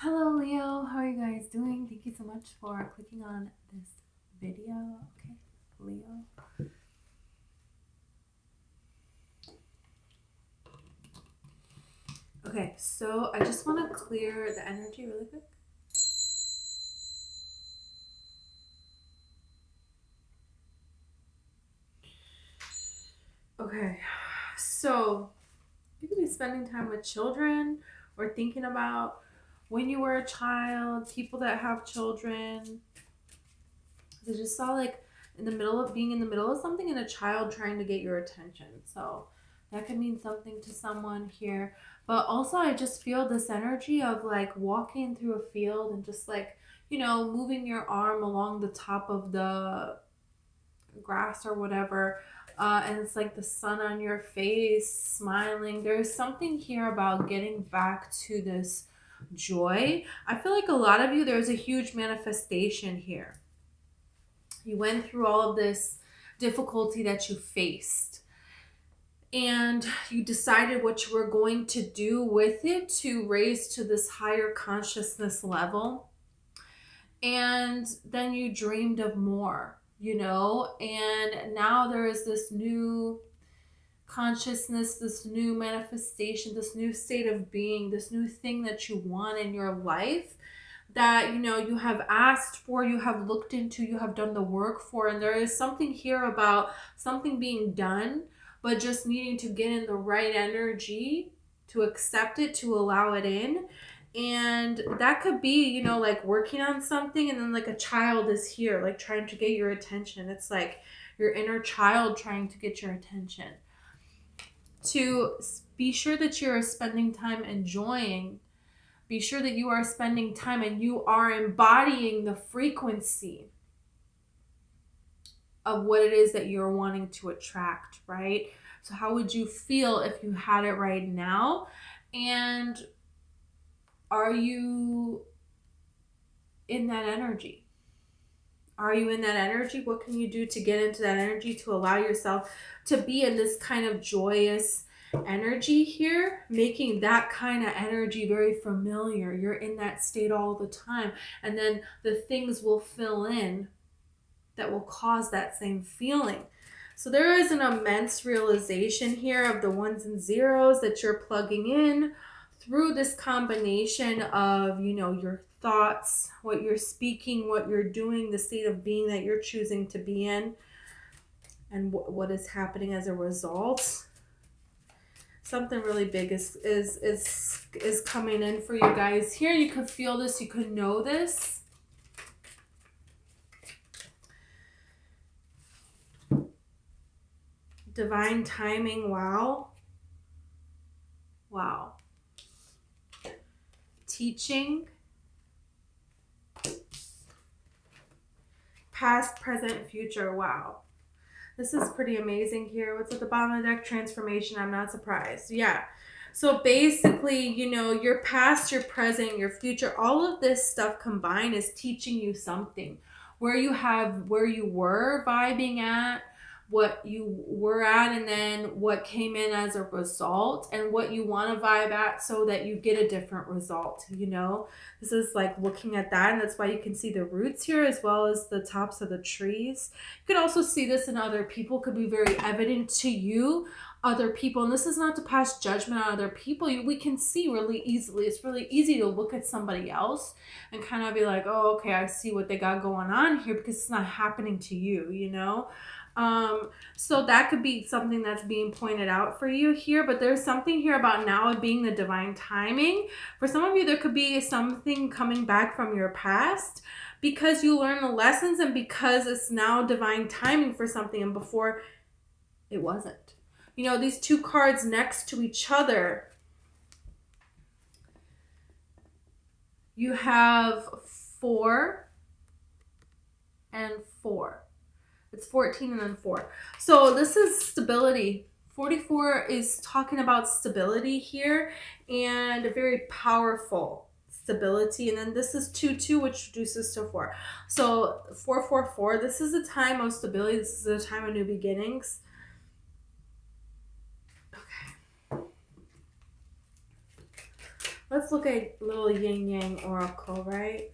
Hello Leo, how are you guys doing? Thank you so much for clicking on this video. Okay, Leo. Okay, so I just want to clear the energy really quick. Okay, so you could be spending time with children or thinking about when you were a child, people that have children. I just saw like in the middle of being in the middle of something and a child trying to get your attention. So that could mean something to someone here. But also I just feel this energy of like walking through a field and just like, moving your arm along the top of the grass or whatever. And it's like the sun on your face, smiling. There's something here about getting back to this joy. I feel like a lot of you, there's a huge manifestation here. You went through all of this difficulty that you faced, and you decided what you were going to do with it to raise to this higher consciousness level. And then you dreamed of more, and now there is this new consciousness, this new manifestation, this new state of being, this new thing that you want in your life that you have asked for, you have looked into, you have done the work for. And there is something here about something being done, but just needing to get in the right energy to accept it, to allow it in. And that could be, like working on something and then like a child is here like trying to get your attention. It's like your inner child trying to get your attention. To be sure that you're spending time enjoying. Be sure that you are spending time and you are embodying the frequency of what it is that you're wanting to attract, right? So how would you feel if you had it right now? And are you in that energy? Are you in that energy? What can you do to get into that energy to allow yourself to be in this kind of joyous energy here, making that kind of energy very familiar? You're in that state all the time, and then the things will fill in that will cause that same feeling. So there is an immense realization here of the ones and zeros that you're plugging in through this combination of, your thoughts, what you're speaking, what you're doing, the state of being that you're choosing to be in, and what is happening as a result. Something really big is coming in for you guys here. You could feel this, you could know this. Divine timing, wow. Wow. Teaching. Past, present, future, wow. This is pretty amazing here. What's at the bottom of the deck? Transformation. I'm not surprised. Yeah. So basically, your past, your present, your future, all of this stuff combined is teaching you something. Where you were vibing at, what you were at, and then what came in as a result, and what you want to vibe at so that you get a different result. This is like looking at that, and that's why you can see the roots here as well as the tops of the trees. You could also see this in other people, could be very evident to you, other people. And this is not to pass judgment on other people. We can see really easily. It's really easy to look at somebody else and kind of be like, oh, okay, I see what they got going on here, because it's not happening to you, so that could be something that's being pointed out for you here. But there's something here about now being the divine timing. For some of you, there could be something coming back from your past because you learn the lessons, and because it's now divine timing for something, and before it wasn't. These two cards next to each other, you have 4 and 4. It's 14 and then 4. So this is stability. 44 is talking about stability here, and a very powerful stability. And then this is 2-2, which reduces to 4. So 4-4-4, this is a time of stability. This is a time of new beginnings. Okay. Let's look at little yin yang oracle, right?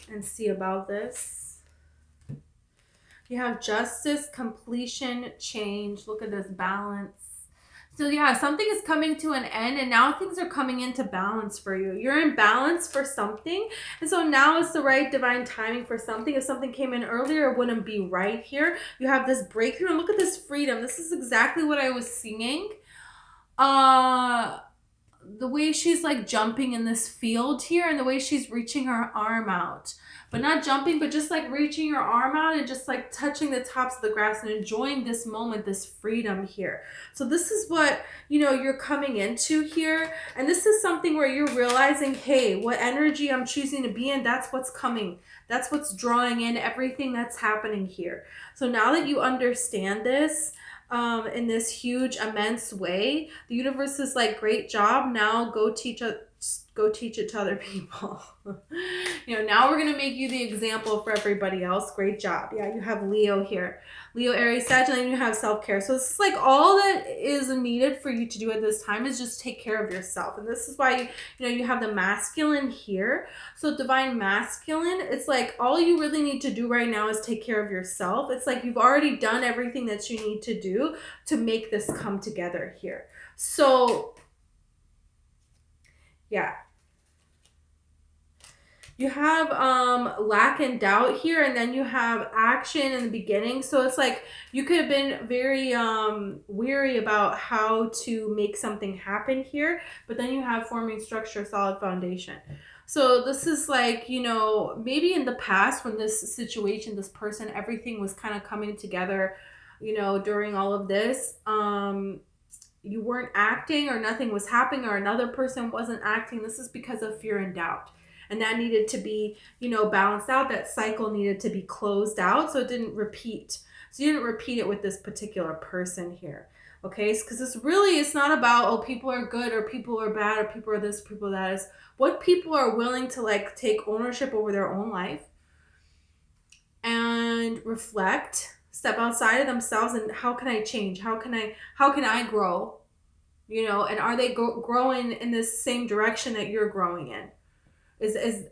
And see about this. You have justice, completion, change. Look at this, balance. So yeah, something is coming to an end and now things are coming into balance for you. You're in balance for something. And so now is the right divine timing for something. If something came in earlier, it wouldn't be right here. You have this breakthrough and look at this freedom. This is exactly what I was singing. The way she's like jumping in this field here and the way she's reaching her arm out, but not jumping, but just like reaching her arm out and just like touching the tops of the grass and enjoying this moment, this freedom here. So this is what, you know, you're coming into here. And this is something where you're realizing, hey, what energy I'm choosing to be in, that's what's coming. That's what's drawing in everything that's happening here. So now that you understand this, in this huge, immense way, the universe is like, great job. Now go teach it to other people. You know, now we're going to make you the example for everybody else. Great job. Yeah, you have Leo here. Leo, Aries, Sagittarius, and then you have self-care. So this is like all that is needed for you to do at this time is just take care of yourself. And this is why, you know, you have the masculine here. So divine masculine, it's like all you really need to do right now is take care of yourself. It's like you've already done everything that you need to do to make this come together here. So yeah. You have lack and doubt here, and then you have action in the beginning. So it's like you could have been very weary about how to make something happen here, but then you have forming structure, solid foundation. So this is like, you know, maybe in the past when this situation, this person, everything was kind of coming together, you know, during all of this, you weren't acting or nothing was happening or another person wasn't acting. This is because of fear and doubt. And that needed to be, you know, balanced out. That cycle needed to be closed out so it didn't repeat. So you didn't repeat it with this particular person here. Okay, because it's really, it's not about, oh, people are good or people are bad or people are this, people that. Is what people are willing to like take ownership over their own life and reflect, step outside of themselves and how can I change? How can I grow? You know, and are they growing in this same direction that you're growing in?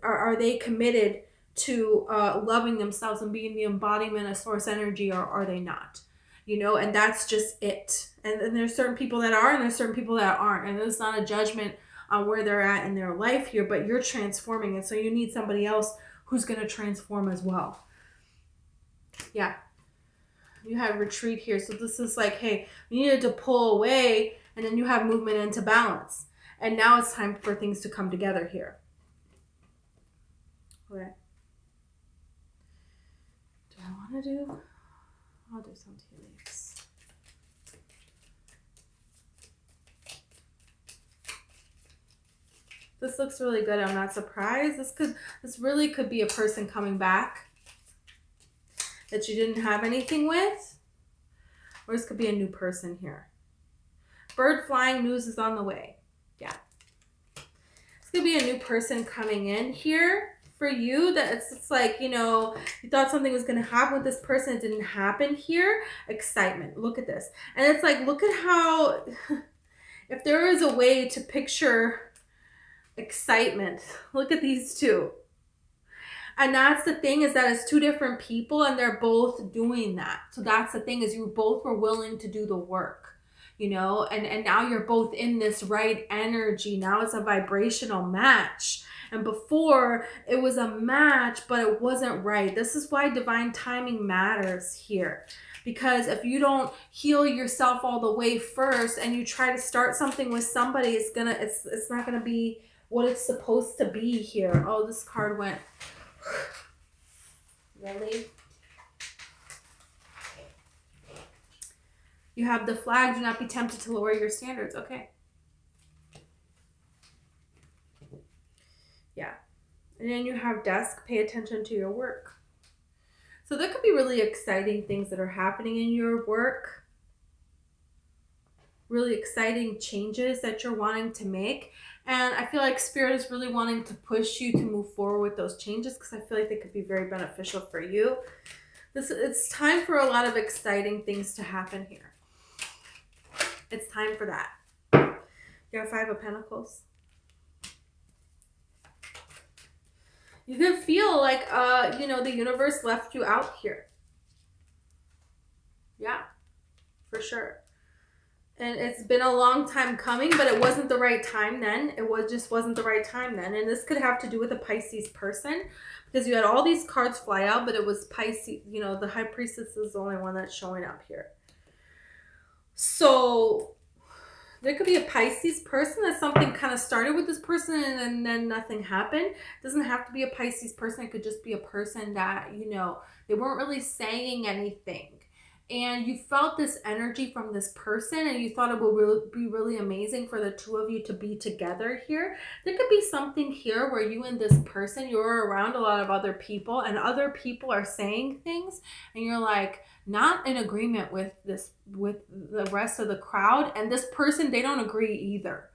Are they committed to loving themselves and being the embodiment of source energy, or are they not? You know, and that's just it. And there's certain people that are, and there's certain people that aren't. And it's not a judgment on where they're at in their life here, but you're transforming. And so you need somebody else who's going to transform as well. Yeah. You have retreat here. So this is like, hey, you needed to pull away, and then you have movement into balance. And now it's time for things to come together here. Okay. Do I want to do? I'll do some tea leaves. This looks really good. I'm not surprised. This really could be a person coming back that you didn't have anything with. Or this could be a new person here. Bird flying, news is on the way. Yeah. This could be a new person coming in here. For you, that it's like, you know, you thought something was going to happen with this person. It didn't happen here. Excitement. Look at this. And it's like, look at how, if there is a way to picture excitement, look at these two. And that's the thing, is that it's two different people and they're both doing that. So that's the thing, is you both were willing to do the work, you know, and now you're both in this right energy. Now it's a vibrational match. And before it was a match, but it wasn't right. This is why divine timing matters here. Because if you don't heal yourself all the way first and you try to start something with somebody, it's not gonna be what it's supposed to be here. Oh, this card went. Really? You have the flag, do not be tempted to lower your standards. Okay. Yeah. And then you have desk, pay attention to your work. So there could be really exciting things that are happening in your work. Really exciting changes that you're wanting to make. And I feel like Spirit is really wanting to push you to move forward with those changes because I feel like they could be very beneficial for you. It's time for a lot of exciting things to happen here. It's time for that. You have 5 of Pentacles. You could feel like, you know, the universe left you out here. Yeah, for sure. And it's been a long time coming, but it wasn't the right time then. Just wasn't the right time then. And this could have to do with a Pisces person, because you had all these cards fly out, but it was Pisces, you know, the High Priestess is the only one that's showing up here. So there could be a Pisces person that something kind of started with this person and then nothing happened. It doesn't have to be a Pisces person. It could just be a person that, you know, they weren't really saying anything. And you felt this energy from this person and you thought it would be really amazing for the two of you to be together here. There could be something here where you and this person, you're around a lot of other people and other people are saying things and you're like not in agreement with the rest of the crowd, and this person, they don't agree either.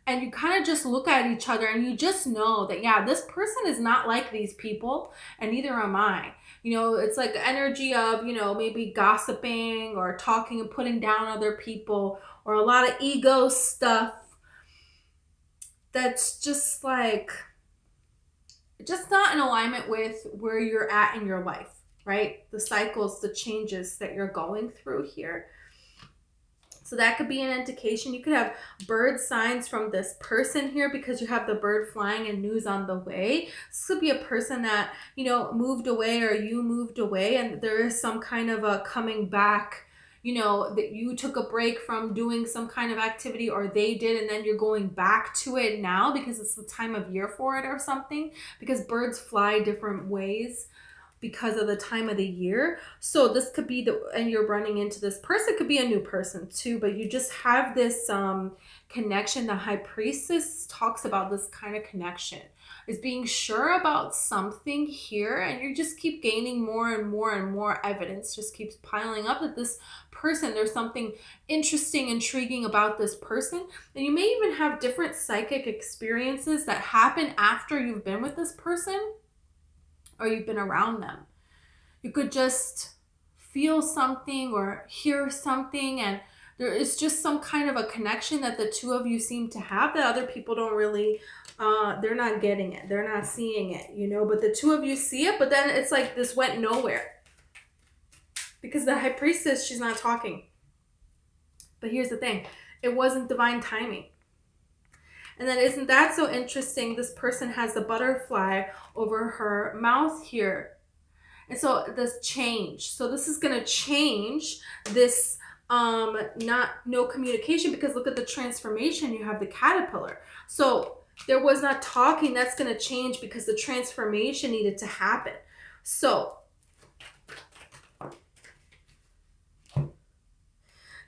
And you kind of just look at each other and you just know that, yeah, this person is not like these people and neither am I. You know, it's like the energy of, you know, maybe gossiping or talking and putting down other people or a lot of ego stuff that's just like, just not in alignment with where you're at in your life, right? The cycles, the changes that you're going through here. So that could be an indication. You could have bird signs from this person here because you have the bird flying and news on the way. This could be a person that, you know, moved away or you moved away and there is some kind of a coming back, you know, that you took a break from doing some kind of activity or they did, and then you're going back to it now because it's the time of year for it or something, because birds fly different ways because of the time of the year. So this could be and you're running into this person, could be a new person too, but you just have this connection. The High Priestess talks about this kind of connection, is being sure about something here, and you just keep gaining more and more and more evidence, just keeps piling up that this person, there's something interesting, intriguing about this person. And you may even have different psychic experiences that happen after you've been with this person or you've been around them. You could just feel something or hear something, and there is just some kind of a connection that the two of you seem to have that other people don't really, they're not getting it. They're not seeing it, you know, but the two of you see it, but then it's like this went nowhere. Because the High Priestess, she's not talking. But here's the thing. It wasn't divine timing. And then isn't that so interesting? This person has the butterfly over her mouth here. And so this change. So this is going to change this no communication, because look at the transformation. You have the caterpillar. So there was not talking. That's going to change because the transformation needed to happen. So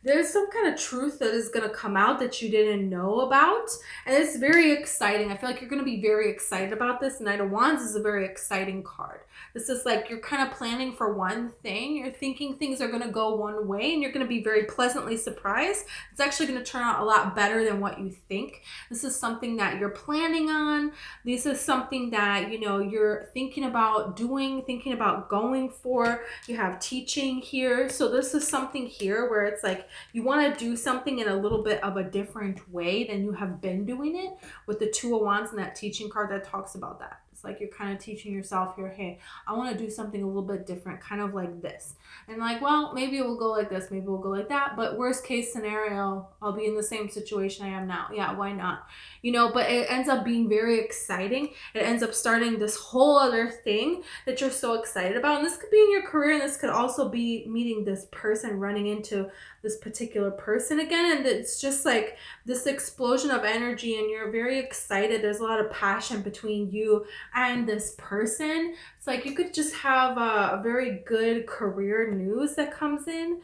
there's some kind of truth that is going to come out that you didn't know about. And it's very exciting. I feel like you're going to be very excited about this. Knight of Wands is a very exciting card. This is like you're kind of planning for one thing. You're thinking things are going to go one way and you're going to be very pleasantly surprised. It's actually going to turn out a lot better than what you think. This is something that you're planning on. This is something that, you know, you're thinking about doing, thinking about going for. You have teaching here. So this is something here where it's like you want to do something in a little bit of a different way than you have been doing it, with the Two of Wands and that teaching card that talks about that. It's like you're kind of teaching yourself here, hey, I want to do something a little bit different, kind of like this. And like, well, maybe it will go like this, maybe we'll go like that. But worst case scenario, I'll be in the same situation I am now. Yeah, why not? You know, but it ends up being very exciting. It ends up starting this whole other thing that you're so excited about. And this could be in your career, and this could also be meeting this person, running into this particular person again. And it's just like this explosion of energy, and you're very excited. There's a lot of passion between you and this person. It's like you could just have a very good career news that comes in.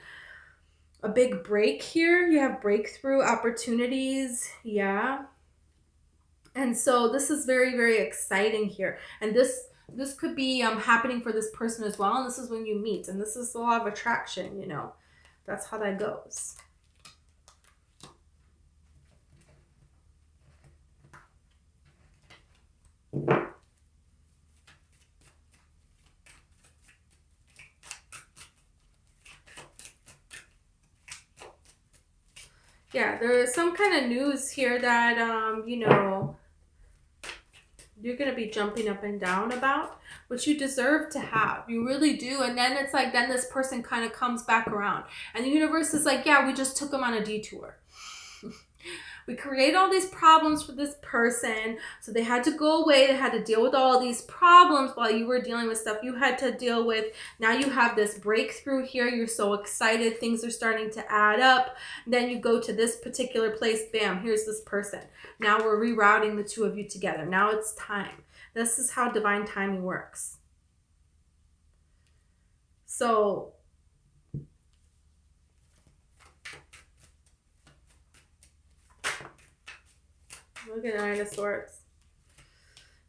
A big break here. You have breakthrough opportunities. Yeah. And so this is very, very exciting here. And this could be happening for this person as well. And this is when you meet. And this is a lot of attraction, you know. That's how that goes. Yeah, there is some kind of news here that, you know, you're going to be jumping up and down about, which you deserve to have. You really do. And then it's like, then this person kind of comes back around. And the universe is like, yeah, we just took them on a detour. We create all these problems for this person. So they had to go away. They had to deal with all these problems while you were dealing with stuff you had to deal with. Now you have this breakthrough here. You're so excited. Things are starting to add up. Then you go to this particular place. Bam, here's this person. Now we're rerouting the two of you together. Now it's time. This is how divine timing works. So look at Knight of Swords.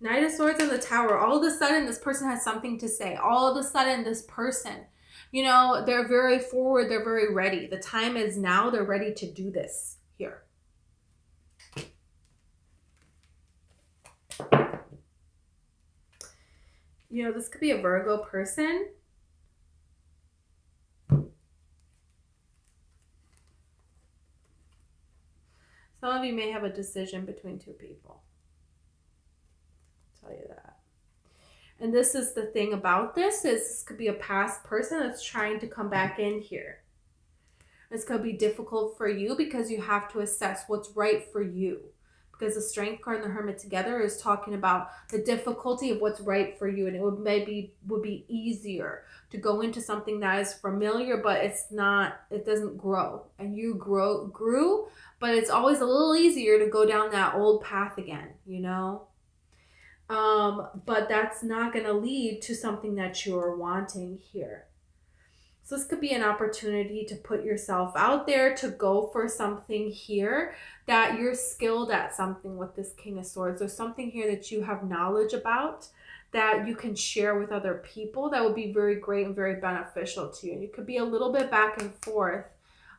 Knight of Swords and the Tower. All of a sudden, this person has something to say. All of a sudden, this person, you know, they're very forward. They're very ready. The time is now. They're ready to do this here. You know, this could be a Virgo person. Some of you may have a decision between two people. I'll tell you that. And this is the thing about this, is this could be a past person that's trying to come back in here. This could be difficult for you because you have to assess what's right for you. Because the Strength card and the Hermit together is talking about the difficulty of what's right for you. And it would be easier to go into something that is familiar, but it's not, it doesn't grow. And you grew, but it's always a little easier to go down that old path again, you know? But that's not going to lead to something that you're wanting here. So this could be an opportunity to put yourself out there, to go for something here, that you're skilled at something with this King of Swords. There's something here that you have knowledge about that you can share with other people that would be very great and very beneficial to you. And you could be a little bit back and forth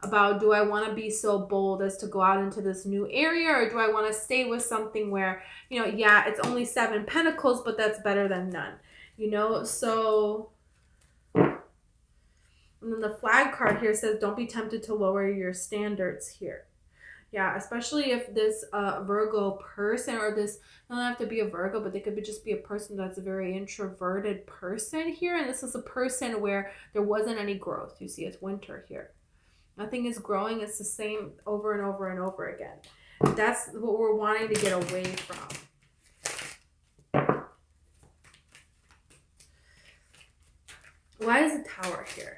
about, do I want to be so bold as to go out into this new area, or do I want to stay with something where, you know, yeah, it's only 7 Pentacles, but that's better than none, you know? So, and then the Flag card here says, don't be tempted to lower your standards here. Yeah, especially if this Virgo person, or this, they don't have to be a Virgo, but they could just be a person that's a very introverted person here. And this is a person where there wasn't any growth. You see, it's winter here. Nothing is growing. It's the same over and over and over again. That's what we're wanting to get away from. Why is the Tower here?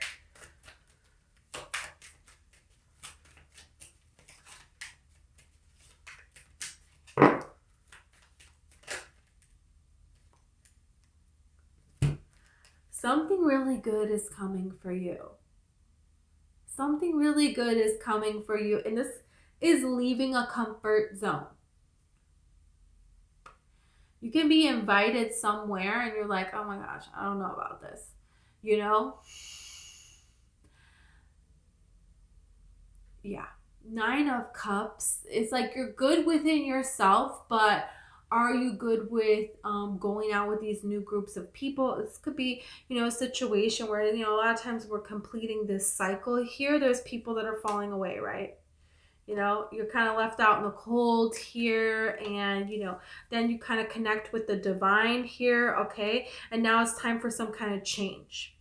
Something really good is coming for you. Something really good is coming for you. And this is leaving a comfort zone. You can be invited somewhere and you're like, oh my gosh, I don't know about this. You know? Yeah. 9 of Cups. It's like you're good within yourself, but are you good with going out with these new groups of people? This could be, you know, a situation where, you know, a lot of times we're completing this cycle here. There's people that are falling away, right? You know, you're kind of left out in the cold here, and, you know, then you kind of connect with the divine here, okay? And now it's time for some kind of change.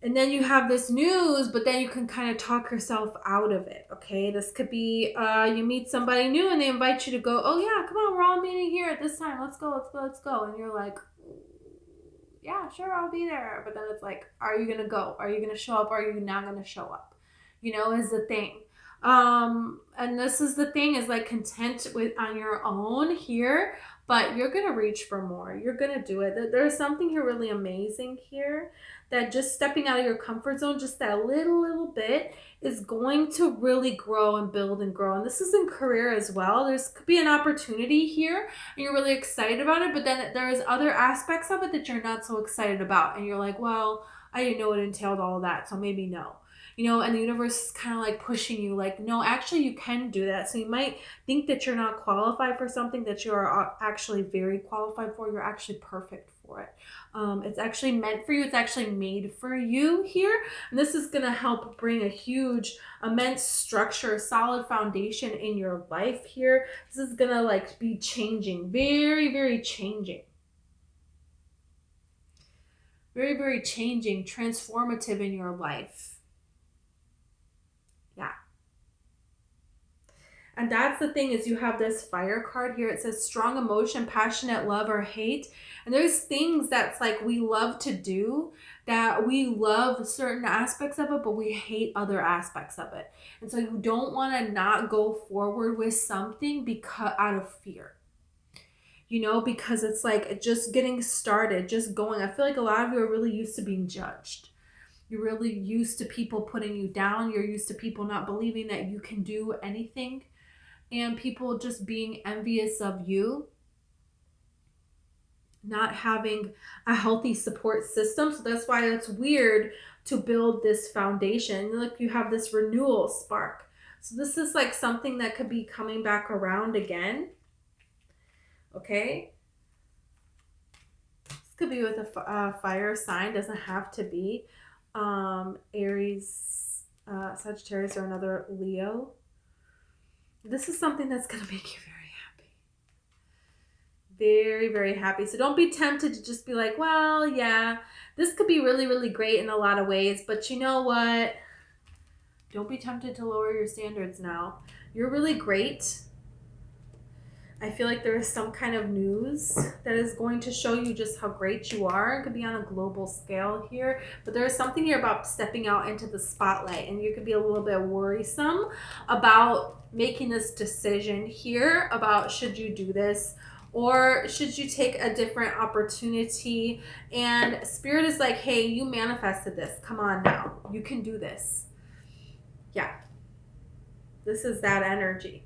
And then you have this news, but then you can kind of talk yourself out of it, okay? This could be you meet somebody new and they invite you to go, oh yeah, come on, we're all meeting here at this time. Let's go, let's go, let's go. And you're like, yeah, sure, I'll be there. But then it's like, are you going to go? Are you going to show up? Or are you not going to show up? You know, is the thing. And this is the thing, is like content with on your own here, but you're going to reach for more. You're going to do it. There's something here really amazing here, that just stepping out of your comfort zone, just that little bit, is going to really grow and build and grow. And this is in career as well. There's could be an opportunity here and you're really excited about it, but then there's other aspects of it that you're not so excited about. And you're like, well, I didn't know it entailed all of that, so maybe no. You know, and the universe is kind of like pushing you, like, no, actually you can do that. So you might think that you're not qualified for something that you are actually very qualified for. You're actually perfect for for it. It's actually meant for you. It's actually made for you here. And this is going to help bring a huge, immense structure, solid foundation in your life here. This is going to like be changing, very, very changing. Very, very changing, transformative in your life. Yeah. And that's the thing, is you have this fire card here. It says strong emotion, passionate love or hate. And there's things that's like we love to do, that we love certain aspects of it, but we hate other aspects of it. And so you don't want to not go forward with something because out of fear. You know, because it's like just getting started, just going. I feel like a lot of you are really used to being judged. You're really used to people putting you down. You're used to people not believing that you can do anything. And people just being envious of you, not having a healthy support system. So that's why it's weird to build this foundation. Look, you have this renewal spark. So this is like something that could be coming back around again. Okay. This could be with a fire sign. Doesn't have to be Aries, Sagittarius, or another Leo. This is something that's going to make you very happy. Very, very happy. So don't be tempted to just be like, well, yeah, this could be really, really great in a lot of ways. But you know what? Don't be tempted to lower your standards now. You're really great. I feel like there is some kind of news that is going to show you just how great you are. It could be on a global scale here, but there is something here about stepping out into the spotlight, and you could be a little bit worrisome about making this decision here about should you do this or should you take a different opportunity. And Spirit is like, hey, you manifested this. Come on now. You can do this. Yeah. This is that energy.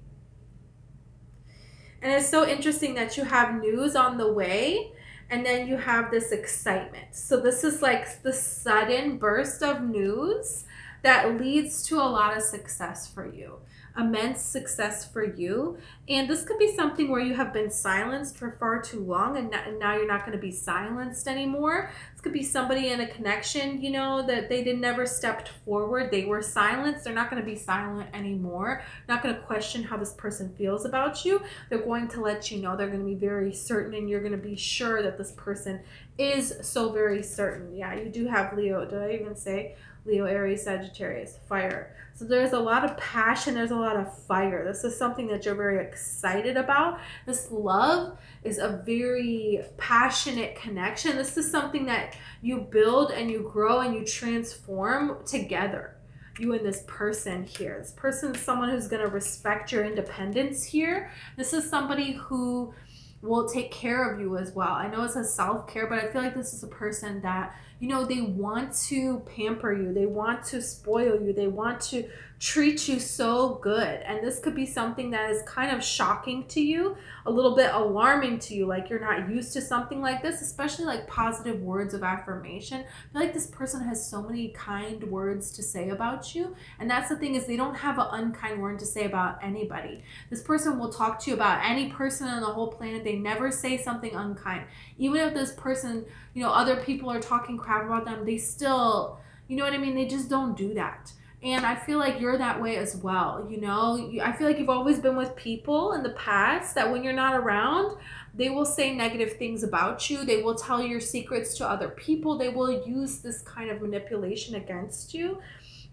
And it's so interesting that you have news on the way and then you have this excitement. So this is like the sudden burst of news that leads to a lot of success for you. Immense success for you. And this could be something where you have been silenced for far too long and now you're not going to be silenced anymore. This could be somebody in a connection, you know, that they never stepped forward. They were silenced. They're not going to be silent anymore. Not going to question how this person feels about you. They're going to let you know. They're going to be very certain, and you're going to be sure that this person is so very certain. Yeah, you do have Leo. Did I even say Leo, Aries, Sagittarius, fire? So there's a lot of passion. There's a lot of fire. This is something that you're very excited about. This love is a very passionate connection. This is something that you build and you grow and you transform together. You and this person here. This person is someone who's going to respect your independence here. This is somebody who will take care of you as well. I know it says self-care, but I feel like this is a person that, you know, they want to pamper you. They want to spoil you. They want to treat you so good. And this could be something that is kind of shocking to you, a little bit alarming to you, like you're not used to something like this, especially like positive words of affirmation. I feel like this person has so many kind words to say about you. And that's the thing, is they don't have an unkind word to say about anybody. This person will talk to you about any person on the whole planet. They never say something unkind. Even if this person, you know, other people are talking crap about them, they still, you know what I mean? They just don't do that. And I feel like you're that way as well. You know, I feel like you've always been with people in the past that when you're not around, they will say negative things about you. They will tell your secrets to other people. They will use this kind of manipulation against you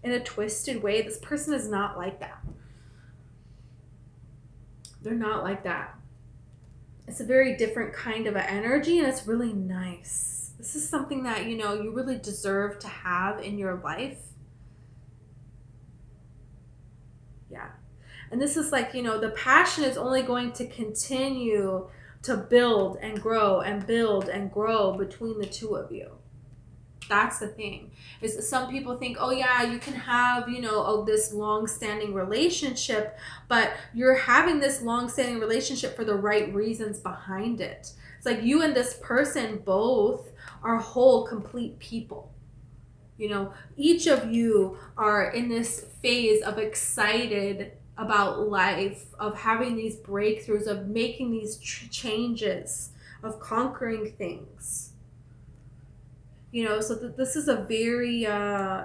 in a twisted way. This person is not like that. They're not like that. It's a very different kind of an energy, and it's really nice. This is something that, you know, you really deserve to have in your life. Yeah. And this is like, you know, the passion is only going to continue to build and grow and build and grow between the two of you. That's the thing. Is some people think, oh yeah, you can have, you know, this long-standing relationship, but you're having this long-standing relationship for the right reasons behind it. It's like you and this person both are whole, complete people. You know, each of you are in this phase of excited about life, of having these breakthroughs, of making these changes, of conquering things. So this is a very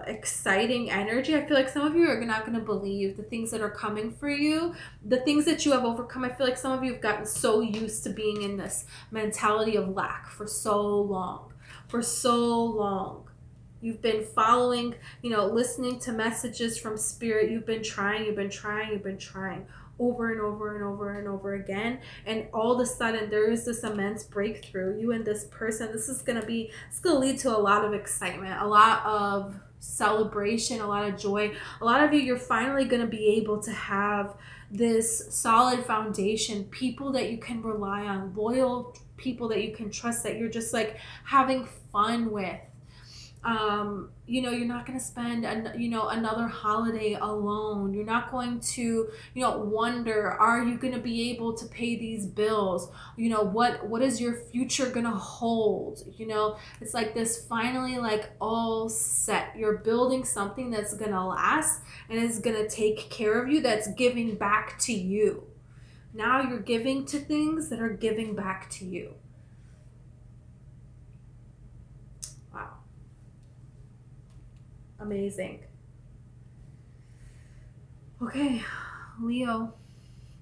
exciting energy. I feel like some of you are not going to believe the things that are coming for you, the things that you have overcome. I feel like some of you have gotten so used to being in this mentality of lack for so long. For so long. You've been following, listening to messages from spirit. You've been trying over and over and over and over again. And all of a sudden there is this immense breakthrough. You and this person, it's going to lead to a lot of excitement, a lot of celebration, a lot of joy. A lot of you, you're finally going to be able to have this solid foundation, people that you can rely on, loyal people that you can trust, that you're just like having fun with. You're not going to spend another holiday alone. You're not going to wonder, are you going to be able to pay these bills? What is your future going to hold? It's like this, finally, like all set. You're building something that's going to last and is going to take care of you, that's giving back to you. Now you're giving to things that are giving back to you. Wow. Amazing. Okay, Leo,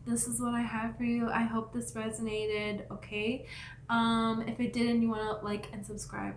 this is what I have for you. I hope this resonated. Okay, if it didn't, you want to like and subscribe.